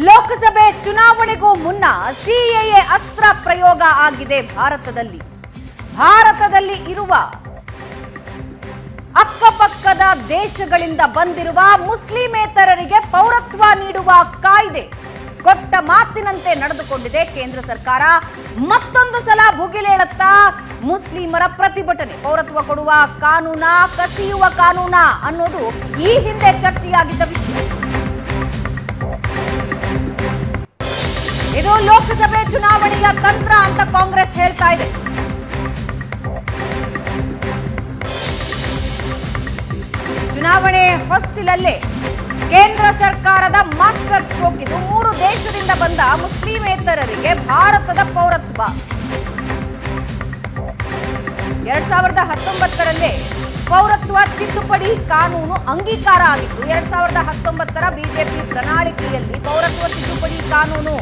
ಲೋಕಸಭೆ ಚುನಾವಣೆಗೂ ಮುನ್ನ ಸಿಎಎ ಅಸ್ತ್ರ ಪ್ರಯೋಗ ಆಗಿದೆ ಭಾರತದಲ್ಲಿ ಇರುವ ಅಕ್ಕಪಕ್ಕದ ದೇಶಗಳಿಂದ ಬಂದಿರುವ ಮುಸ್ಲಿಮೇತರರಿಗೆ ಪೌರತ್ವ ನೀಡುವ ಕಾಯ್ದೆ ಕೊಟ್ಟ ಮಾತಿನಂತೆ ನಡೆದುಕೊಂಡಿದೆ ಕೇಂದ್ರ ಸರ್ಕಾರ. ಮತ್ತೊಂದು ಸಲ ಭುಗಿಲೇಳುತ್ತಾ ಮುಸ್ಲಿಮರ ಪ್ರತಿಭಟನೆ. ಪೌರತ್ವ ಕೊಡುವ ಕಾನೂನಾ ಕಸಿಯುವ ಕಾನೂನಾ ಅನ್ನೋದು ಈ ಹಿಂದೆ ಚರ್ಚೆಯಾಗಿದ್ದ ವಿಷಯ. ಇದು ಲೋಕಸಭೆ ಚುನಾವಣೆಯ ತಂತ್ರ ಅಂತ ಕಾಂಗ್ರೆಸ್ ಹೇಳ್ತಾ ಇದೆ. ಚುನಾವಣೆ ಹೊಸ್ತಿಲಲ್ಲೇ ಕೇಂದ್ರ ಸರ್ಕಾರದ ಮಾಸ್ಟರ್ ಸ್ಟ್ರೋಕ್ ಇದು. 3 ದೇಶದಿಂದ ಬಂದ ಮುಸ್ಲಿಮೇತರರಿಗೆ ಭಾರತದ ಪೌರತ್ವ. 2019ರಲ್ಲಿ ಪೌರತ್ವ ತಿದ್ದುಪಡಿ ಕಾನೂನು ಅಂಗೀಕಾರ ಆಗಿತ್ತು. 2019ರ ಬಿಜೆಪಿ ಪ್ರಣಾಳಿಕೆಯಲ್ಲಿ ಪೌರತ್ವ ತಿದ್ದುಪಡಿ ಕಾನೂನು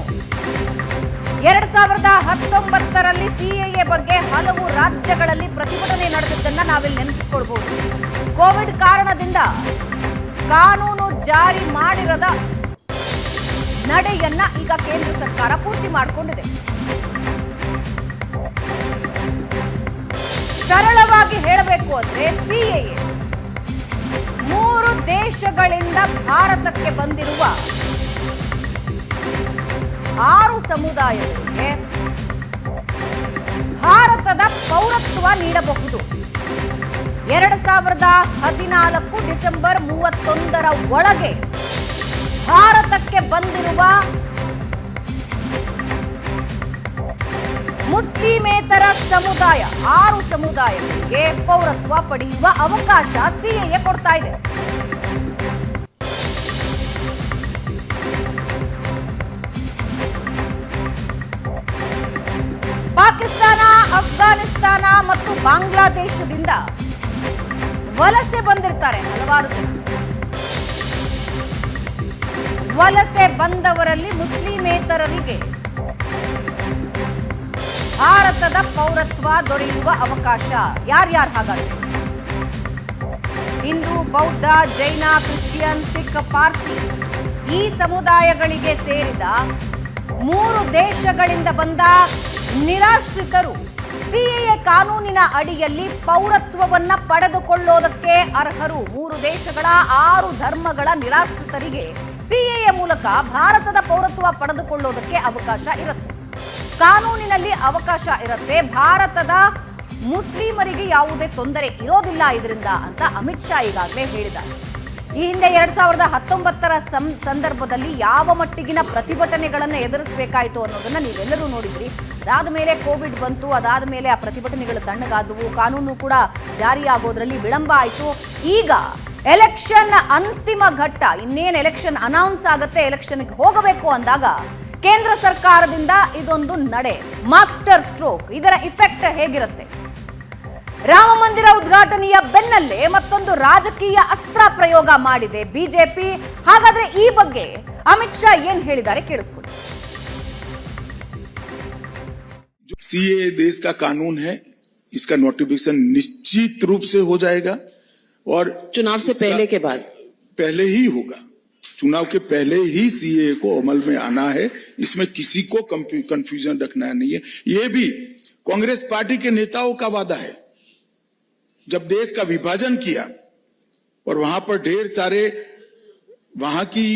2019ರಲ್ಲಿ ಸಿಎಎ ಬಗ್ಗೆ ಹಲವು ರಾಜ್ಯಗಳಲ್ಲಿ ಪ್ರತಿಭಟನೆ ನಡೆದಿದ್ದನ್ನ ನಾವಿಲ್ಲಿ ನೆನಪಿಸಿಕೊಳ್ಳಬಹುದು. ಕೋವಿಡ್ ಕಾರಣದಿಂದ ಕಾನೂನು ಜಾರಿ ಮಾಡಿರದ ನಡೆಯನ್ನ ಈಗ ಕೇಂದ್ರ ಸರ್ಕಾರ ಪೂರ್ತಿ ಮಾಡಿಕೊಂಡಿದೆ. ಸರಳವಾಗಿ ಹೇಳಬೇಕು ಅಂದ್ರೆ ಸಿಎಎ 3 ದೇಶಗಳಿಂದ ಭಾರತಕ್ಕೆ ಬಂದಿರುವ 6 ಸಮುದಾಯಗಳಿಗೆ ಭಾರತದ ಪೌರತ್ವ ನೀಡಬಹುದು. 2014 ಡಿಸೆಂಬರ್ 31ರ ಒಳಗೆ ಭಾರತಕ್ಕೆ ಬಂದಿರುವ ಮುಸ್ಲಿಮೇತರ ಸಮುದಾಯ 6 ಸಮುದಾಯಗಳಿಗೆ ಪೌರತ್ವ ಪಡೆಯುವ ಅವಕಾಶ ಸಿಎಎ ಕೊಡ್ತಾ ಇದೆ. ಪಾಕಿಸ್ತಾನ, ಅಫ್ಘಾನಿಸ್ತಾನ ಮತ್ತು ಬಾಂಗ್ಲಾದೇಶದಿಂದ ವಲಸೆ ಬಂದಿರ್ತಾರೆ ಹಲವಾರು ಜನ. ವಲಸೆ ಬಂದವರಲ್ಲಿ ಮುಸ್ಲಿಮೇತರರಿಗೆ ಭಾರತದ ಪೌರತ್ವ ದೊರೆಯುವ ಅವಕಾಶ ಯಾರ್ಯಾರು ಹಾಗಾದ್ರೆ? ಹಿಂದೂ, ಬೌದ್ಧ, ಜೈನ, ಕ್ರಿಶ್ಚಿಯನ್, ಸಿಖ್, ಪಾರ್ಸಿ ಈ ಸಮುದಾಯಗಳಿಗೆ ಸೇರಿದ 3 ದೇಶಗಳಿಂದ ಬಂದ ನಿರಾಶ್ರಿತರು ಸಿಎಎ ಕಾನೂನಿನ ಅಡಿಯಲ್ಲಿ ಪೌರತ್ವವನ್ನ ಪಡೆದುಕೊಳ್ಳೋದಕ್ಕೆ ಅರ್ಹರು. 3 ದೇಶಗಳ 6 ಧರ್ಮಗಳ ನಿರಾಶ್ರಿತರಿಗೆ ಸಿಎಎ ಮೂಲಕ ಭಾರತದ ಪೌರತ್ವ ಪಡೆದುಕೊಳ್ಳೋದಕ್ಕೆ ಅವಕಾಶ ಇರುತ್ತೆ. ಕಾನೂನಿನಲ್ಲಿ ಅವಕಾಶ ಇರುತ್ತೆ. ಭಾರತದ ಮುಸ್ಲಿಮರಿಗೆ ಯಾವುದೇ ತೊಂದರೆ ಇರೋದಿಲ್ಲ ಇದರಿಂದ ಅಂತ ಅಮಿತ್ ಶಾ ಈಗಾಗಲೇ ಹೇಳಿದ್ದಾರೆ. ಈ ಹಿಂದೆ 2019ರ ಸಂದರ್ಭದಲ್ಲಿ ಯಾವ ಮಟ್ಟಿಗಿನ ಪ್ರತಿಭಟನೆಗಳನ್ನು ಎದುರಿಸಬೇಕಾಯಿತು ಅನ್ನೋದನ್ನ ನೀವೆಲ್ಲರೂ ನೋಡಿದ್ರಿ. ಅದಾದ ಮೇಲೆ ಕೋವಿಡ್ ಬಂತು. ಅದಾದ ಮೇಲೆ ಆ ಪ್ರತಿಭಟನೆಗಳು ತಣ್ಣಗಾದವು. ಕಾನೂನು ಕೂಡ ಜಾರಿಯಾಗೋದ್ರಲ್ಲಿ ವಿಳಂಬ ಆಯಿತು. ಈಗ ಎಲೆಕ್ಷನ್ ಅಂತಿಮ ಘಟ್ಟ, ಇನ್ನೇನು ಎಲೆಕ್ಷನ್ ಅನೌನ್ಸ್ ಆಗುತ್ತೆ, ಎಲೆಕ್ಷನ್ಗೆ ಹೋಗಬೇಕು ಅಂದಾಗ ಕೇಂದ್ರ ಸರ್ಕಾರದಿಂದ ಇದೊಂದು ನಡೆ, ಮಾಸ್ಟರ್ ಸ್ಟ್ರೋಕ್. ಇದರ ಇಫೆಕ್ಟ್ ಹೇಗಿರುತ್ತೆ? ರಾಮ ಮಂದಿರ ಉದ್ಘಾಟನೆಯ ಬೆನ್ನಲ್ಲೇ ಮತ್ತೊಂದು ರಾಜಕೀಯ ಅಸ್ತ್ರ ಪ್ರಯೋಗ ಮಾಡಿದೆ ಬಿಜೆಪಿ. ಹಾಗಾದ್ರೆ ಈ ಬಗ್ಗೆ ಅಮಿತ್ ಶಾ ಏನ್ ಹೇಳಿದ್ದಾರೆ ಕೇಳಿಸ್ಕೊಳ್ಳಿ. सीए देश का कानून है, इसका नोटिफिकेशन निश्चित रूप से हो जाएगा और चुनाव से पहले के बाद पहले ही होगा. चुनाव के पहले ही सीए को अमल में आना है. इसमें किसी को कंफ्यूजन रखना नहीं है. ये भी कांग्रेस पार्टी के नेताओं का वादा है. जब देश का विभाजन किया और वहां पर ढेर सारे वहां की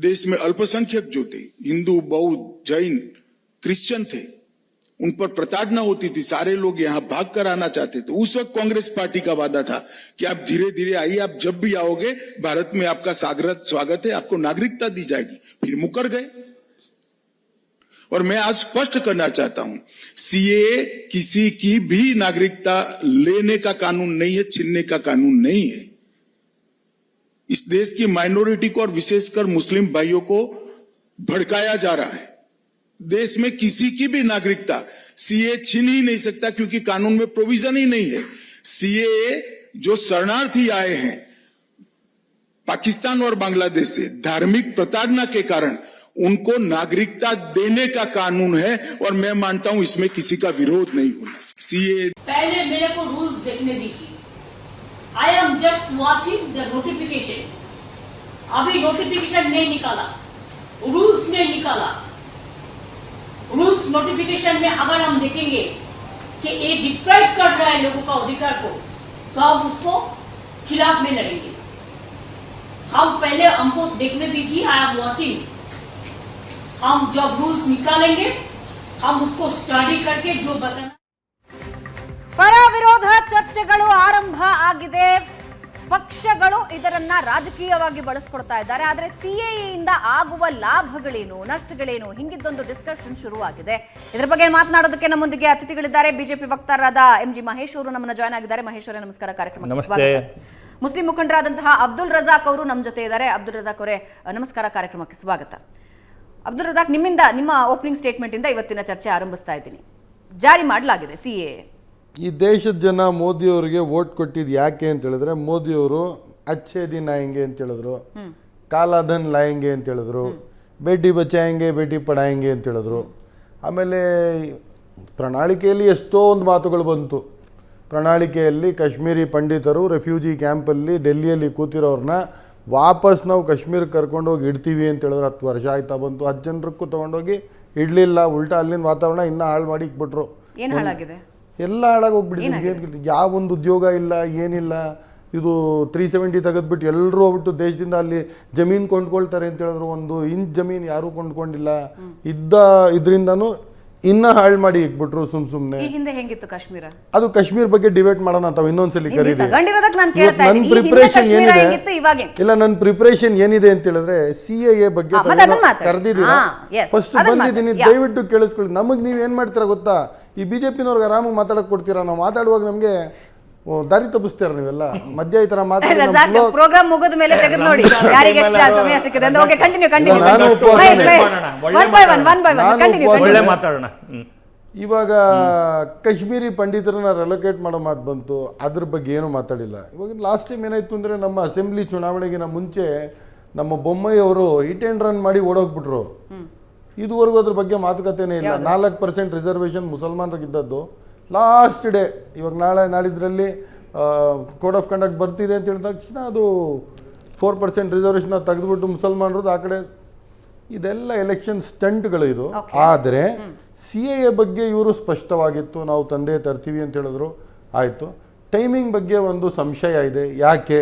देश में अल्पसंख्यक जो थे, हिंदू, बौद्ध, जैन, क्रिश्चियन थे, उन पर प्रताड़ना होती थी. सारे लोग यहां भाग कर आना चाहते थे. उस वक्त कांग्रेस पार्टी का वादा था कि आप धीरे धीरे आइए, आप जब भी आओगे भारत में आपका स्वागत है, आपको नागरिकता दी जाएगी. फिर मुकर गए. और मैं आज स्पष्ट करना चाहता हूं, सीए किसी की भी नागरिकता लेने का कानून नहीं है, छीनने का कानून नहीं है. इस देश की माइनॉरिटी को और विशेषकर मुस्लिम भाइयों को भड़काया जा रहा है. देश में किसी की भी नागरिकता सीए छीन ही नहीं सकता, क्योंकि कानून में प्रोविजन ही नहीं है. सीए जो शरणार्थी आए हैं पाकिस्तान और बांग्लादेश से धार्मिक प्रताड़ना के कारण, उनको नागरिकता देने का कानून है और मैं मानता हूं इसमें किसी का विरोध नहीं होना. सीए पहले मेरे को रूल्स देखने दीजिए. I am just watching the notification. अभी नोटिफिकेशन नहीं निकाला. रूल्स ने निकाला, रूल्स नोटिफिकेशन में अगर हम देखेंगे कि ये डिप्राइव कर रहा है लोगों का अधिकार को, तो हम उसको खिलाफ में लड़ेंगे। हम पहले हमको देखने दीजिए, आई एम वॉचिंग। हम जब रूल्स निकालेंगे हम उसको स्टडी करके जो बताना। ಪರ ವಿರೋಧ ಚರ್ಚೆಗಳು ಆರಂಭ ಆಗಿದೆ. ಪಕ್ಷಗಳು ಇದರನ್ನ ರಾಜಕೀಯವಾಗಿ ಬಳಸ್ಕೊಡ್ತಾ ಇದ್ದಾರೆ. ಆದರೆ ಸಿಎಎಯಿಂದ ಆಗುವ ಲಾಭಗಳೇನು, ನಷ್ಟಗಳೇನು, ಹಿಂಗಿದ್ದೊಂದು ಡಿಸ್ಕಷನ್ ಶುರುವಾಗಿದೆ. ಇದರ ಬಗ್ಗೆ ಮಾತನಾಡೋದಕ್ಕೆ ನಮ್ಮೊಂದಿಗೆ ಅತಿಥಿಗಳಿದ್ದಾರೆ. ಬಿಜೆಪಿ ವಕ್ತಾರರಾದ MG ಮಹೇಶ್ ಅವರು ನಮ್ಮನ್ನ ಜಾಯ್ನ್ ಆಗಿದ್ದಾರೆ. ಮಹೇಶ್ ಅವರೇ ನಮಸ್ಕಾರ. ಕಾರ್ಯಕ್ರಮಕ್ಕೆ ಸ್ವಾಗತ. ಮುಸ್ಲಿಂ ಮುಖಂಡರಾದಂತಹ ಅಬ್ದುಲ್ ರಜಾಕ್ ಅವರು ನಮ್ಮ ಜೊತೆ ಇದ್ದಾರೆ. ಅಬ್ದುಲ್ ರಜಾಕ್ ಅವರೇ ನಮಸ್ಕಾರ, ಕಾರ್ಯಕ್ರಮಕ್ಕೆ ಸ್ವಾಗತ. ಅಬ್ದುಲ್ ರಜಾಕ್, ನಿಮ್ಮ ಓಪನಿಂಗ್ ಸ್ಟೇಟ್ಮೆಂಟ್ ಇಂದ ಇವತ್ತಿನ ಚರ್ಚೆ ಆರಂಭಿಸ್ತಾ ಇದ್ದೀನಿ. ಜಾರಿ ಮಾಡಲಾಗಿದೆ ಸಿಎಎ. ಈ ದೇಶದ ಜನ ಮೋದಿಯವರಿಗೆ ವೋಟ್ ಕೊಟ್ಟಿದ್ದು ಯಾಕೆ ಅಂತ ಹೇಳಿದ್ರೆ, ಮೋದಿಯವರು ಅಚ್ಚೇ ದಿನ ಆಯಂಗೆ ಅಂತ ಹೇಳಿದ್ರು, ಕಾಲಾಧನ್ ಲಾಯಂಗೆ ಅಂತ ಹೇಳಿದ್ರು, ಬೇಟಿ ಬಚಾಯಂಗೆ ಬೇಟಿ ಪಡಾಯಂಗೆ ಅಂತ ಹೇಳಿದ್ರು. ಆಮೇಲೆ ಪ್ರಣಾಳಿಕೆಯಲ್ಲಿ ಎಷ್ಟೋ ಒಂದು ಮಾತುಗಳು ಬಂತು. ಪ್ರಣಾಳಿಕೆಯಲ್ಲಿ ಕಾಶ್ಮೀರಿ ಪಂಡಿತರು ರೆಫ್ಯೂಜಿ ಕ್ಯಾಂಪಲ್ಲಿ ಡೆಲ್ಲಿಯಲ್ಲಿ ಕೂತಿರೋರನ್ನ ವಾಪಸ್ ನಾವು ಕಾಶ್ಮೀರಕ್ಕೆ ಕರ್ಕೊಂಡೋಗಿ ಇಡ್ತೀವಿ ಅಂತ ಹೇಳಿದ್ರು. 10 ವರ್ಷ ಆಯ್ತಾ ಬಂತು. 10 ಜನರಕ್ಕೂ ತೊಗೊಂಡೋಗಿ ಇಡಲಿಲ್ಲ. ಉಲ್ಟಾ ಅಲ್ಲಿನ ವಾತಾವರಣ ಇನ್ನೂ ಹಾಳು ಮಾಡಿ ಇಕ್ಬಿಟ್ರು. ಏನು ಹಾಳಾಗಿದೆ? ಎಲ್ಲ ಹಾಳಾಗೋಗ್ಬಿಟ್ಟಿದೆ. ಯಾವ ಒಂದು ಉದ್ಯೋಗ ಇಲ್ಲ, ಏನಿಲ್ಲ. ಇದು 370 ತೆಗೆದ್ಬಿಟ್ಟು ಎಲ್ಲರೂ ಹೋಗ್ಬಿಟ್ಟು ದೇಶದಿಂದ ಅಲ್ಲಿ ಜಮೀನು ಕೊಂಡ್ಕೊಳ್ತಾರೆ ಅಂತ ಹೇಳಿದ್ರು. 1 ಇಂಚ್ ಜಮೀನು ಯಾರೂ ಕೊಂಡ್ಕೊಂಡಿಲ್ಲ. ಇದರಿಂದನೂ ಇನ್ನ ಹಾಳು ಮಾಡಿ ಇಕ್ಬಿಟ್ರು ಸುಮ್ಮನೆ. ಈ ಹಿಂದೆ ಹೆಂಗಿತ್ತು ಕಾಶ್ಮೀರ? ಅದು ಕಾಶ್ಮೀರ್ ಬಗ್ಗೆ ಡಿಬೇಟ್ ಮಾಡೋಣ ಅಂತ ಇನ್ನೊಂದ್ಸಲಿ ಕರೀರಿ. ನನ್ನ ಪ್ರಿಪರೇಷನ್ ಏನಿದೆ ಇಲ್ಲ, ನನ್ನ ಪ್ರಿಪರೇಷನ್ ಏನಿದೆ ಅಂತ ಹೇಳಿದ್ರೆ ಸಿಎಎ ಬಗ್ಗೆ ಕರೆದಿದ್ದೀರಾ, ಫಸ್ಟ್ ಬಂದಿದ್ದೀನಿ, ದಯವಿಟ್ಟು ಕೇಳಿಸ್ಕೊಳ್ಳಿ. ನಮಗ್ ನೀವ್ ಏನ್ ಮಾಡ್ತೀರಾ ಗೊತ್ತಾ, ಈ ಬಿಜೆಪಿನವ್ರಿಗೆ ಆರಾಮಾಗಿ ಮಾತಾಡಕ್ ಕೊಡ್ತೀರಾ. ನಾವು ಮಾತಾಡುವಾಗ ನಮ್ಗೆ ದಾರಿ ತಪ್ಪಿಸ್ತೀರ ನೀವೆಲ್ಲ. ಮಧ್ಯ ಈ ತರ ಪ್ರೋಗ್ರಾಮ್ ಮುಗಿದ ಮೇಲೆ ತೆಗೆದು ನೋಡಿ ಯಾರಿಗೆ ಎಷ್ಟು ಸಮಯ ಸಿಕ್ಕಿದೆ ಅಂತ. Okay, continue. ಇವಾಗ ಕಾಶ್ಮೀರಿ ಪಂಡಿತರನ್ನ ರೆಲೊಕೇಟ್ ಮಾಡೋ ಮಾತು ಬಂತು. ಅದ್ರ ಬಗ್ಗೆ ಏನು ಮಾತಾಡಿಲ್ಲ. ಇವಾಗ ಲಾಸ್ಟ್ ಟೈಮ್ ಏನಾಯ್ತು ಅಂದ್ರೆ, ನಮ್ಮ ಅಸೆಂಬ್ಲಿ ಚುನಾವಣೆಗಿನ ಮುಂಚೆ ನಮ್ಮ ಬೊಮ್ಮಾಯಿ ಅವರು ಹಿಟ್ ಅಂಡ್ ರನ್ ಮಾಡಿ ಓಡೋಗ್ಬಿಟ್ರು. ಇದುವರೆಗೂ ಅದ್ರ ಬಗ್ಗೆ ಮಾತುಕತೆನೇ ಇಲ್ಲ. 4% ರಿಸರ್ವೇಷನ್ ಮುಸಲ್ಮಾನರಿಗಿದ್ದದ್ದು ಲಾಸ್ಟ್ ಡೇ, ಇವಾಗ ನಾಳಿದ್ರಲ್ಲಿ ಕೋಡ್ ಆಫ್ ಕಂಡಕ್ಟ್ ಬರ್ತಿದೆ ಅಂತ ಹೇಳಿದ ತಕ್ಷಣ ಅದು 4% ರಿಸರ್ವೇಷನ್ ತೆಗೆದುಬಿಟ್ಟು ಮುಸಲ್ಮಾನರದ್ದು ಆ ಕಡೆ. ಇದೆಲ್ಲ ಎಲೆಕ್ಷನ್ ಸ್ಟಂಟ್ಗಳು ಇದು. ಆದರೆ ಸಿಎಎ ಬಗ್ಗೆ ಇವರು ಸ್ಪಷ್ಟವಾಗಿತ್ತು, ನಾವು ತಂದೆ ತರ್ತೀವಿ ಅಂತ ಹೇಳಿದ್ರು. ಆಯಿತು. ಟೈಮಿಂಗ್ ಬಗ್ಗೆ ಒಂದು ಸಂಶಯ ಇದೆ. ಯಾಕೆ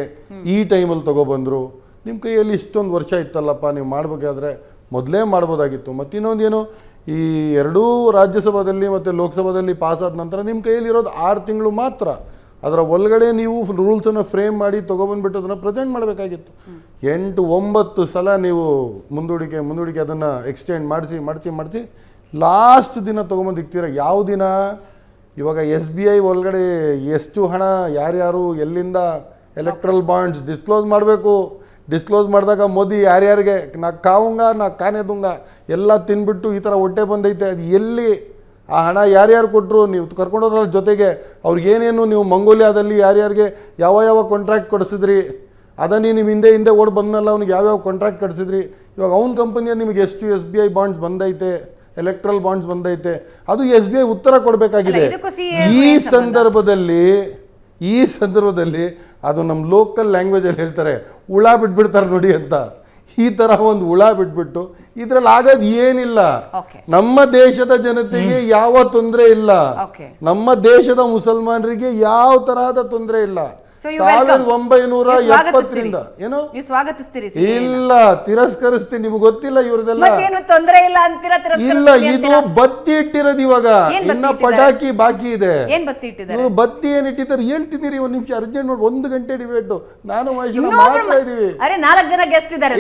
ಈ ಟೈಮಲ್ಲಿ ತಗೊಬಂದರು? ನಿಮ್ಮ ಕೈಯಲ್ಲಿ ಇಷ್ಟೊಂದು ವರ್ಷ ಇತ್ತಲ್ಲಪ್ಪ, ನೀವು ಮಾಡಬೇಕಾದ್ರೆ ಮೊದಲೇ ಮಾಡ್ಬೋದಾಗಿತ್ತು. ಮತ್ತು ಇನ್ನೊಂದೇನು, ಈ 2 ರಾಜ್ಯಸಭಾದಲ್ಲಿ ಮತ್ತು ಲೋಕಸಭಾದಲ್ಲಿ ಪಾಸಾದ ನಂತರ ನಿಮ್ಮ ಕೈಯಲ್ಲಿರೋದು 6 ತಿಂಗಳು ಮಾತ್ರ. ಅದರ ಒಳಗಡೆ ನೀವು ರೂಲ್ಸನ್ನು ಫ್ರೇಮ್ ಮಾಡಿ ತೊಗೊಬಂದ್ಬಿಟ್ಟು ಅದನ್ನು ಪ್ರೆಸೆಂಟ್ ಮಾಡಬೇಕಾಗಿತ್ತು. 8-9 ಸಲ ನೀವು ಮುಂದೂಡಿಕೆ ಅದನ್ನು ಎಕ್ಸ್ಟೆಂಡ್ ಮಾಡಿಸಿ ಲಾಸ್ಟ್ ದಿನ ತೊಗೊಂಬಂದಿಕ್ತೀರ. ಯಾವ ದಿನ? ಇವಾಗ SBI ಒಳಗಡೆ ಎಷ್ಟು ಹಣ ಯಾರ್ಯಾರು ಎಲ್ಲಿಂದ ಎಲೆಕ್ಟ್ರಲ್ ಬಾಂಡ್ಸ್ ಡಿಸ್ಕ್ಲೋಸ್ ಮಾಡಬೇಕು. ಡಿಸ್ಕ್ಲೋಸ್ ಮಾಡಿದಾಗ ಮೋದಿ ಯಾರ್ಯಾರಿಗೆ ನಾ ಕಾವುಂಗ ನಾ ಕಾನೆ ದುಂಗ ಎಲ್ಲ ತಿನ್ಬಿಟ್ಟು ಈ ಥರ ಹೊಟ್ಟೆ ಬಂದೈತೆ. ಅದು ಎಲ್ಲಿ ಆ ಹಣ ಯಾರ್ಯಾರು ಕೊಟ್ಟರು? ನೀವು ಕರ್ಕೊಂಡೋದ್ರಲ್ಲ ಜೊತೆಗೆ ಅವ್ರಿಗೇನೇನು ನೀವು ಮಂಗೋಲಿಯಾದಲ್ಲಿ ಯಾರ್ಯಾರಿಗೆ ಯಾವ ಕಾಂಟ್ರಾಕ್ಟ್ ಕೊಡಿಸಿದ್ರಿ? ಅದನ್ನು ನೀವು ಹಿಂದೆ ಓಡಿ ಬಂದಲ್ಲ, ಅವ್ನಿಗೆ ಯಾವ್ಯಾವ ಕಾಂಟ್ರಾಕ್ಟ್ ಕೊಡಿಸಿದ್ರಿ? ಇವಾಗ ಅವ್ನ ಕಂಪನಿಯಲ್ಲಿ ನಿಮಗೆ ಎಷ್ಟು SBI ಬಾಂಡ್ಸ್ ಬಂದೈತೆ, ಎಲೆಕ್ಟ್ರಲ್ ಬಾಂಡ್ಸ್ ಬಂದೈತೆ, ಅದು SBI ಉತ್ತರ ಕೊಡಬೇಕಾಗಿದೆ. ಈ ಸಂದರ್ಭದಲ್ಲಿ ಅದು ನಮ್ಮ ಲೋಕಲ್ ಲ್ಯಾಂಗ್ವೇಜಲ್ಲಿ ಹೇಳ್ತಾರೆ, ಹುಳ ಬಿಟ್ಬಿಡ್ತಾರೆ ನೋಡಿ ಅಂತ. ಈ ಥರ ಒಂದು ಹುಳ ಬಿಟ್ಬಿಟ್ಟು ಇದ್ರಲ್ಲಿ ಆಗೋದು ಏನಿಲ್ಲ. ನಮ್ಮ ದೇಶದ ಜನತೆಗೆ ಯಾವ ತೊಂದರೆ ಇಲ್ಲ. ನಮ್ಮ ದೇಶದ ಮುಸಲ್ಮಾನರಿಗೆ ಯಾವ ತರಹದ ತೊಂದರೆ ಇಲ್ಲ. 1970ರಿಂದ ಏನು ಇಲ್ಲ ತಿರಸ್ಕರಿಸ್ತೀನಿ. ನಿಮ್ಗೆ ಗೊತ್ತಿಲ್ಲ ಇವ್ರದೆಲ್ಲ ಇಲ್ಲ. ಇದು ಬತ್ತಿ ಇಟ್ಟಿರೋದು ಇವಾಗ, ಇನ್ನ ಪಟಾಕಿ ಬಾಕಿ ಇದೆ. ಇವರು ಬತ್ತಿ ಏನ್ ಇಟ್ಟಿದ್ದಾರೆ ಹೇಳ್ತೀನಿ. 1 ನಿಮಿಷ ಅರ್ಜೆಂಟ್ ನೋಡಿ. 1 ಗಂಟೆ ಡಿಬೇಟ್ ನಾನು ಮಾತಾಡ್ತಾ ಇದೀವಿ.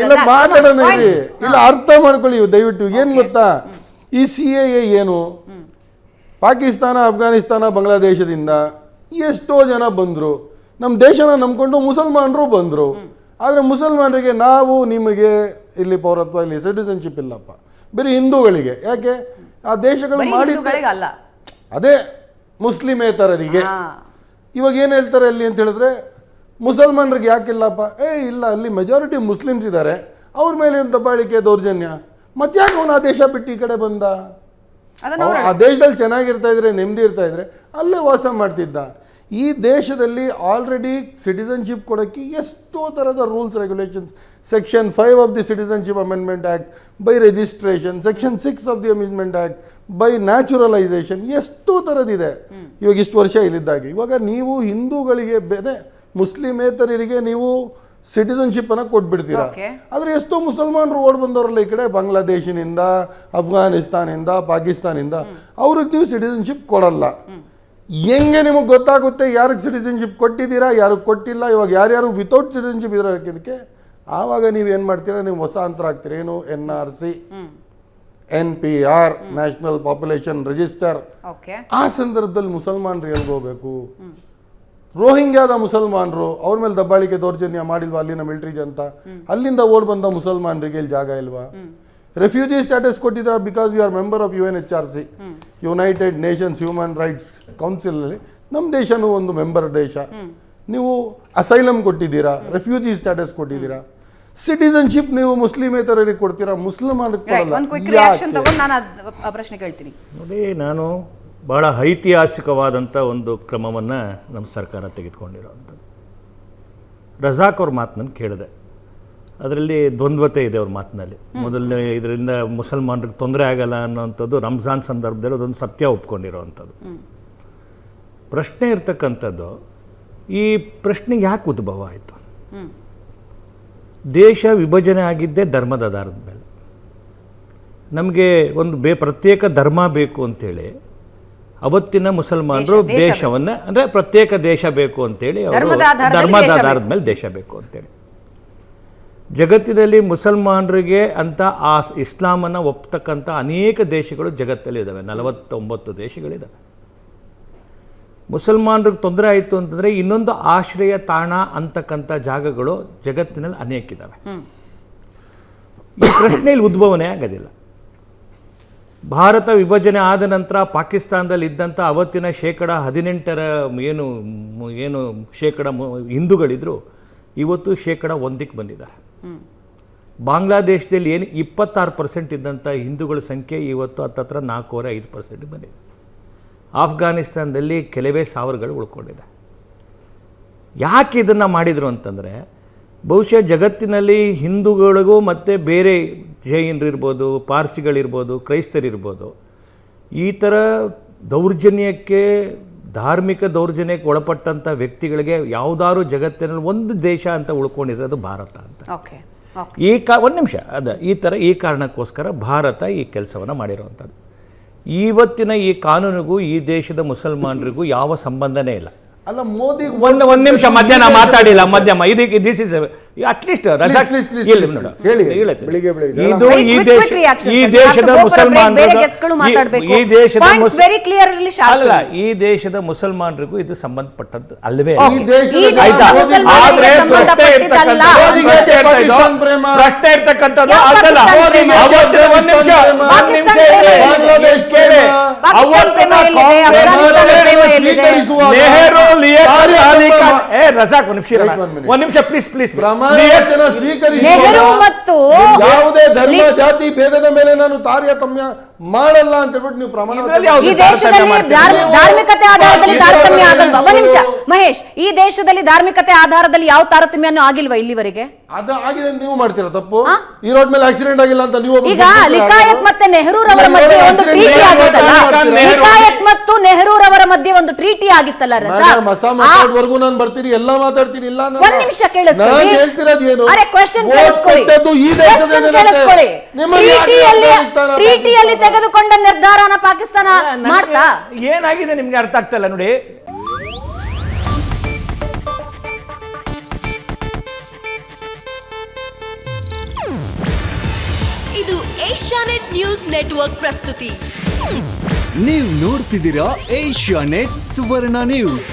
ಇಲ್ಲ ಮಾತಾಡೋಣ ಇರಿ. ಇಲ್ಲ ಅರ್ಥ ಮಾಡ್ಕೊಳ್ಳಿ ದಯವಿಟ್ಟು. ಏನ್ ಗೊತ್ತಾ, ಈ ಸಿಎಎ ಏನು, ಪಾಕಿಸ್ತಾನ, ಅಫ್ಘಾನಿಸ್ತಾನ, ಬಾಂಗ್ಲಾದೇಶದಿಂದ ಎಷ್ಟೋ ಜನ ಬಂದ್ರು. ನಮ್ಮ ದೇಶನ ನಂಬ್ಕೊಂಡು ಮುಸಲ್ಮಾನರು ಬಂದರು. ಆದರೆ ಮುಸಲ್ಮಾನರಿಗೆ ನಾವು ನಿಮಗೆ ಇಲ್ಲಿ ಪೌರತ್ವ, ಇಲ್ಲಿ ಸಿಟಿಸನ್ಶಿಪ್ ಇಲ್ಲಪ್ಪ, ಬರೀ ಹಿಂದೂಗಳಿಗೆ. ಯಾಕೆ? ಆ ದೇಶಗಳು ಮಾಡಿ ಅದೇ ಮುಸ್ಲಿಮೇತರರಿಗೆ. ಇವಾಗ ಏನು ಹೇಳ್ತಾರೆ ಅಲ್ಲಿ ಅಂತ ಹೇಳಿದ್ರೆ, ಮುಸಲ್ಮಾನರಿಗೆ ಯಾಕಿಲ್ಲಪ್ಪ? ಇಲ್ಲ, ಅಲ್ಲಿ ಮೆಜಾರಿಟಿ ಮುಸ್ಲಿಮ್ಸ್ ಇದ್ದಾರೆ, ಅವ್ರ ಮೇಲೆ ಏನು ದಬ್ಬಾಳಿಕೆ, ದೌರ್ಜನ್ಯ. ಮತ್ತೆ ಯಾಕೆ ಅವನು ಆ ದೇಶ ಬಿಟ್ಟು ಈ ಕಡೆ ಬಂದ? ಆ ದೇಶದಲ್ಲಿ ಚೆನ್ನಾಗಿರ್ತಾ ಇದ್ರೆ, ನೆಮ್ಮದಿ ಇರ್ತಾ ಇದ್ರೆ ಅಲ್ಲೇ ವಾಸ ಮಾಡ್ತಿದ್ದ. ಈ ದೇಶದಲ್ಲಿ ಆಲ್ರೆಡಿ ಸಿಟಿಸನ್ಶಿಪ್ ಕೊಡೋಕ್ಕೆ ಎಷ್ಟೋ ಥರದ rules regulations, section 5 of the citizenship amendment act by registration, section 6 of the amendment act by naturalisation, ಎಷ್ಟೋ ಥರದ್ದಿದೆ. ಇವಾಗ ಇಷ್ಟು ವರ್ಷ ಇಲ್ಲಿದ್ದಾಗ ಇವಾಗ ನೀವು ಹಿಂದೂಗಳಿಗೆ ಬೇರೆ ಮುಸ್ಲಿಮೇತರರಿಗೆ ನೀವು ಸಿಟಿಸನ್ಶಿಪ್ಪನ್ನು ಕೊಟ್ಬಿಡ್ತೀರಾ. ಆದರೆ ಎಷ್ಟೋ ಮುಸಲ್ಮಾನರು ಓಡ್ ಬಂದವರಲ್ಲ ಈ ಕಡೆ, ಬಾಂಗ್ಲಾದೇಶಿನಿಂದ, ಅಫ್ಘಾನಿಸ್ತಾನಿಂದ, ಪಾಕಿಸ್ತಾನಿಂದ, ಅವ್ರಿಗೆ ನೀವು ಸಿಟಿಸನ್ಶಿಪ್ ಕೊಡಲ್ಲ. ಹೆಂಗೆ ನಿಮಗೆ ಗೊತ್ತಾಗುತ್ತೆ ಯಾರಿಗೆ ಸಿಟಿಸನ್ಶಿಪ್ ಕೊಟ್ಟಿದ್ದೀರಾ, ಯಾರಿಗೆ ಕೊಟ್ಟಿಲ್ಲ? ಇವಾಗ ಯಾರ್ಯಾರು ವಿತೌಟ್ ಸಿಟಿಸನ್ಶಿಪ್ ಇರೋದಕ್ಕೆ ಆವಾಗ ನೀವೇನು ಮಾಡ್ತೀರಾ, ನೀವು ಹೊಸ ಅಂತರ ಹಾಕ್ತೀರ. ಏನು NRC, NPR, national population register. ಆ ಸಂದರ್ಭದಲ್ಲಿ ಮುಸಲ್ಮಾನರು ಎಲ್ಗೋಬೇಕು? ರೋಹಿಂಗ್ಯಾದ ಮುಸಲ್ಮಾನರು ಅವ್ರ ಮೇಲೆ ದಬ್ಬಾಳಿಕೆ ದೌರ್ಜನ್ಯ ಮಾಡಿಲ್ವಾ ಅಲ್ಲಿನ ಮಿಲಿಟರಿ ಜನತಾ? ಅಲ್ಲಿಂದ ಓಡ್ ಬಂದ ಮುಸಲ್ಮಾನರಿಗೆ ಇಲ್ಲಿ ಜಾಗ ಇಲ್ವಾ? ರೆಫ್ಯೂಜಿ ಸ್ಟೇಟಸ್ ಕೊಟ್ಟಿದ್ದಾರೆ because you are member of UNHRC, United Nations Human Rights ಕೌನ್ಸಿಲಲ್ಲಿ. ನಮ್ಮ ದೇಶನೂ ಒಂದು ಮೆಂಬರ್ ದೇಶ. ನೀವು ಅಸೈಲಮ್ ಕೊಟ್ಟಿದ್ದೀರಾ, ರೆಫ್ಯೂಜಿ ಸ್ಟೇಟಸ್ ಕೊಟ್ಟಿದ್ದೀರಾ. ಸಿಟಿಸನ್ಶಿಪ್ ನೀವು ಮುಸ್ಲಿಮೇತರರಿಗೆ ಕೊಡ್ತೀರಾ, ಮುಸಲ್ಮಾನರಿಗೆ ಕೊಡಲ್ಲ. ಪ್ರಶ್ನೆ ಕೇಳ್ತೀನಿ ನೋಡಿ. ನಾನು ಭಾಳ ಐತಿಹಾಸಿಕವಾದಂಥ ಒಂದು ಕ್ರಮವನ್ನು ನಮ್ಮ ಸರ್ಕಾರ ತೆಗೆದುಕೊಂಡಿರೋವಂಥದ್ದು. ರಜಾಕ್ ಅವ್ರ ಮಾತು ನಾನು ಕೇಳಿದೆ, ಅದರಲ್ಲಿ ದ್ವಂದ್ವತೆ ಇದೆ ಅವ್ರ ಮಾತಿನಲ್ಲಿ. ಮೊದಲನೇ ಇದರಿಂದ ಮುಸಲ್ಮಾನರಿಗೆ ತೊಂದರೆ ಆಗಲ್ಲ ಅನ್ನೋವಂಥದ್ದು ರಂಜಾನ್ ಸಂದರ್ಭದಲ್ಲಿ ಅದೊಂದು ಸತ್ಯ ಒಪ್ಕೊಂಡಿರೋವಂಥದ್ದು. ಪ್ರಶ್ನೆ ಇರ್ತಕ್ಕಂಥದ್ದು, ಈ ಪ್ರಶ್ನೆಗೆ ಯಾಕೆ ಉದ್ಭವ ಆಯಿತು? ದೇಶ ವಿಭಜನೆ ಆಗಿದ್ದೇ ಧರ್ಮದ ಆಧಾರದ ಮೇಲೆ. ನಮಗೆ ಒಂದು ಪ್ರತ್ಯೇಕ ಧರ್ಮ ಬೇಕು ಅಂತೇಳಿ ಅವತ್ತಿನ ಮುಸಲ್ಮಾನರು ದೇಶವನ್ನು, ಅಂದರೆ ಪ್ರತ್ಯೇಕ ದೇಶ ಬೇಕು ಅಂತೇಳಿ ಧರ್ಮದ ಆಧಾರದ ಮೇಲೆ ದೇಶ ಬೇಕು ಅಂತೇಳಿ. ಜಗತ್ತಿನಲ್ಲಿ ಮುಸಲ್ಮಾನರಿಗೆ ಅಂತ ಆ ಇಸ್ಲಾಮನ್ನು ಒಪ್ತಕ್ಕಂಥ ಅನೇಕ ದೇಶಗಳು ಜಗತ್ತಲ್ಲಿ ಇದ್ದಾವೆ, 49 ದೇಶಗಳಿದ್ದಾವೆ. ಮುಸಲ್ಮಾನರಿಗೆ ತೊಂದರೆ ಆಯಿತು ಅಂತಂದರೆ ಇನ್ನೊಂದು ಆಶ್ರಯ ತಾಣ ಅಂತಕ್ಕಂಥ ಜಾಗಗಳು ಜಗತ್ತಿನಲ್ಲಿ ಅನೇಕ ಇದ್ದಾವೆ. ಈ ಪ್ರಶ್ನೆಯಲ್ಲಿ ಉದ್ಭವನೇ ಆಗೋದಿಲ್ಲ. ಭಾರತ ವಿಭಜನೆ ಆದ ನಂತರ ಪಾಕಿಸ್ತಾನದಲ್ಲಿ ಇದ್ದಂಥ ಅವತ್ತಿನ 18% ಏನು ಶೇಕಡ ಹಿಂದೂಗಳಿದ್ರು, ಇವತ್ತು 1% ಬಂದಿದ್ದಾರೆ. ಬಾಂಗ್ಲಾದೇಶದಲ್ಲಿ ಏನು 26% ಇದ್ದಂಥ ಹಿಂದೂಗಳ ಸಂಖ್ಯೆ ಇವತ್ತು ಹತ್ತತ್ರ 4.5% ಬಂದಿದೆ. ಆಫ್ಘಾನಿಸ್ತಾನದಲ್ಲಿ ಕೆಲವೇ ಸಾವಿರಗಳು ಉಳ್ಕೊಂಡಿದೆ. ಯಾಕೆ ಇದನ್ನು ಮಾಡಿದರು ಅಂತಂದರೆ, ಬಹುಶಃ ಜಗತ್ತಿನಲ್ಲಿ ಹಿಂದೂಗಳಿಗೂ ಮತ್ತು ಬೇರೆ ಜೈನರಿರ್ಬೋದು, ಪಾರ್ಸಿಗಳಿರ್ಬೋದು, ಕ್ರೈಸ್ತರಿರ್ಬೋದು, ಈ ಥರ ದೌರ್ಜನ್ಯಕ್ಕೆ, ಧಾರ್ಮಿಕ ದೌರ್ಜನ್ಯಕ್ಕೆ ಒಳಪಟ್ಟಂಥ ವ್ಯಕ್ತಿಗಳಿಗೆ ಯಾವುದಾದ್ರು ಜಗತ್ತಿನಲ್ಲಿ ಒಂದು ದೇಶ ಅಂತ ಉಳ್ಕೊಂಡಿರೋದು ಭಾರತ ಅಂತ. ಒಂದು ನಿಮಿಷ ಈ ಕಾರಣಕ್ಕೋಸ್ಕರ ಭಾರತ ಈ ಕೆಲಸವನ್ನು ಮಾಡಿರುವಂಥದ್ದು. ಇವತ್ತಿನ ಈ ಕಾನೂನಿಗೂ ಈ ದೇಶದ ಮುಸಲ್ಮಾನರಿಗೂ ಯಾವ ಸಂಬಂಧನೇ ಇಲ್ಲ. ಅಲ್ಲ, ಮೋದಿ ಒಂದು ನಿಮಿಷ ಮಧ್ಯಾಹ್ನ ಮಾತಾಡಿಲ್ಲ, ಮಧ್ಯಮ ಇದಕ್ಕೆ ದಿಸ್ ಇಸ್ ಅಟ್ಲೀಸ್ಟ್ ಇದು ಈ ದೇಶದ ಮುಸಲ್ಮಾನರು, ಅಲ್ಲ, ಈ ದೇಶದ ಮುಸಲ್ಮಾನರಿಗೂ ಇದು ಸಂಬಂಧಪಟ್ಟದ್ದು ಅಲ್ವೇ? ಪ್ರಶ್ನೆ ಇರ್ತಕ್ಕಂಥದ್ದು ಅದಲ್ಲ. ನೆಹರು ರಜಾಕ್ ಒಂದು ನಿಮಿಷ ಪ್ಲೀಸ್. ನೆಹರು ಮತ್ತು ಯಾವುದೇ ಧರ್ಮ ಜಾತಿ ಭೇದದ ಮೇಲೆ ನಾನು ತಾರತಮ್ಯ ಮಾಡಲ್ಲ ಅಂತ ಹೇಳ್ಬಿಟ್ಟು ನೀವು ಪ್ರಮಾಣ. ಈ ದೇಶದಲ್ಲಿ ಧಾರ್ಮಿಕತೆ ಆಧಾರದಲ್ಲಿ ತಾರತಮ್ಯ ಆಗಲ್ವಾ? ಒಂದು ನಿಮಿಷ ಮಹೇಶ್, ಈ ದೇಶದಲ್ಲಿ ಧಾರ್ಮಿಕತೆ ಆಧಾರದಲ್ಲಿ ಯಾವ ತಾರತಮ್ಯನೂ ಆಗಿಲ್ವಾ ಇಲ್ಲಿವರೆಗೆ? ಅದು ಆಗಿದೆ ಅಂತ ನೀವು ಮಾಡ್ತೀರಾ ತಪ್ಪು. ಈ ರೋಡ್ ಮೇಲೆ ಆಕ್ಸಿಡೆಂಟ್ ಆಗಿಲ್ಲ ಅಂತ ನೀವು. ಈಗ ಲಿಕಾಯತ್ ಮತ್ತೆ ನೆಹರೂರವರ ಮಧ್ಯೆ ಒಂದು ಟ್ರೀಟಿ ಆಗಿತ್ತಲ್ಲ, ಲಿಕಾಯತ್ ಮತ್ತು ನೆಹರೂರವರ ಮಧ್ಯೆ ಒಂದು ಟ್ರೀಟಿ ಆಗಿತ್ತಲ್ಲ ವರೆಗೂ ನಾನು ಬರ್ತೀನಿ, ಎಲ್ಲ ಮಾತಾಡ್ತೀನಿ. ಇಲ್ಲ, ಒಂದ್ ನಿಮಿಷ ಕೇಳಿಸ್ಕೊಳ್ಳಿ, ಹೇಳ್ತಿರೋದು ಏನು? ಅರೆ ಕ್ವೆಶ್ಚನ್ ಕೇಳಿಸ್ಕೊಳ್ಳಿ. ಟ್ರೀಟಿಯಲ್ಲಿ ತೆಗೆದುಕೊಂಡ ನಿರ್ಧಾರನ ಪಾಕಿಸ್ತಾನ ಮಾಡ್ತಾ ಏನಾಗಿದೆ ನಿಮ್ಗೆ ಅರ್ಥ ಆಗ್ತಲ್ಲ ನೋಡಿ. ಇದು ಏಷ್ಯಾನೆಟ್ ನ್ಯೂಸ್ ನೆಟ್ವರ್ಕ್ ಪ್ರಸ್ತುತಿ. ನೀವು ನೋಡ್ತಿದ್ದೀರಾ ಏಷ್ಯಾನೆಟ್ ಸುವರ್ಣ ನ್ಯೂಸ್.